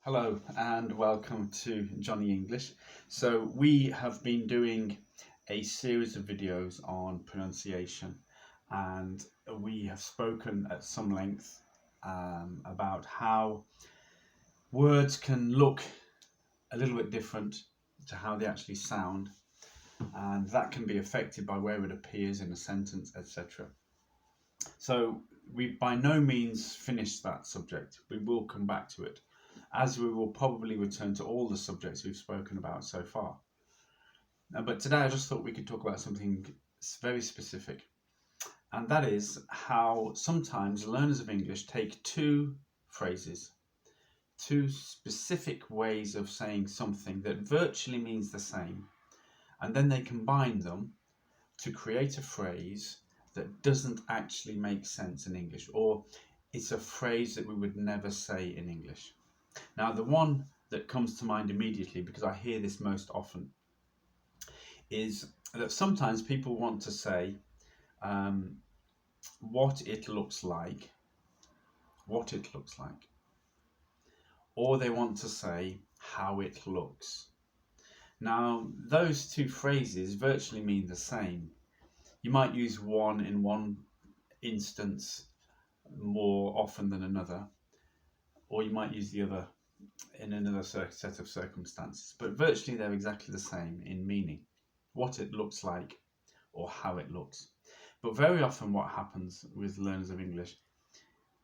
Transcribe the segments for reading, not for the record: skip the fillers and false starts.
Hello and welcome to Johnny English. So we have been doing a series of videos on pronunciation, and we have spoken at some length about how words can look a little bit different to how they actually sound, and that can be affected by where it appears in a sentence, etc. So we by no means finished that subject. We will come back to it, as we will probably return to all the subjects we've spoken about so far. But today I just thought we could talk about something very specific, and that is how sometimes learners of English take two phrases, two specific ways of saying something that virtually means the same, and then they combine them to create a phrase that doesn't actually make sense in English, or it's a phrase that we would never say in English. Now, the one that comes to mind immediately, because I hear this most often, is that sometimes people want to say what it looks like, or they want to say how it looks. Now, those two phrases virtually mean the same. You might use one in one instance more often than another, or you might use the other in another set of circumstances, but virtually they're exactly the same in meaning, what it looks like or how it looks. But very often what happens with learners of English,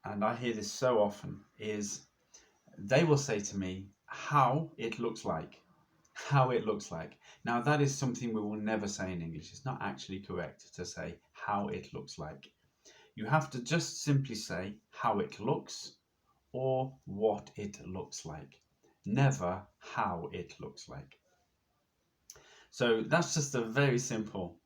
and I hear this so often, is they will say to me, how it looks like. How it looks like. Now that is something we will never say in English. It's not actually correct to say how it looks like. You have to just simply say how it looks or what it looks like. Never how it looks like. So that's just a very simple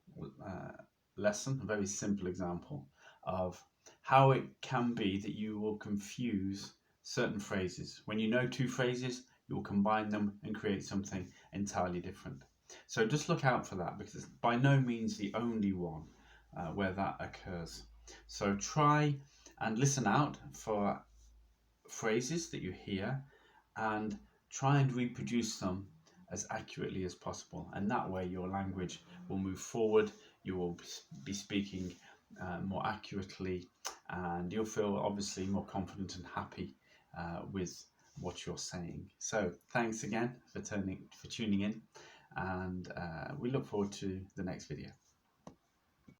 lesson, a very simple example of how it can be that you will confuse certain phrases. When you know two phrases, you'll combine them and create something entirely different. So just look out for that, because it's by no means the only one where that occurs. So try and listen out for phrases that you hear and try and reproduce them as accurately as possible, and that way your language will move forward. You will be speaking more accurately, and you'll feel obviously more confident and happy with what you're saying. So thanks again for tuning in, and we look forward to the next video.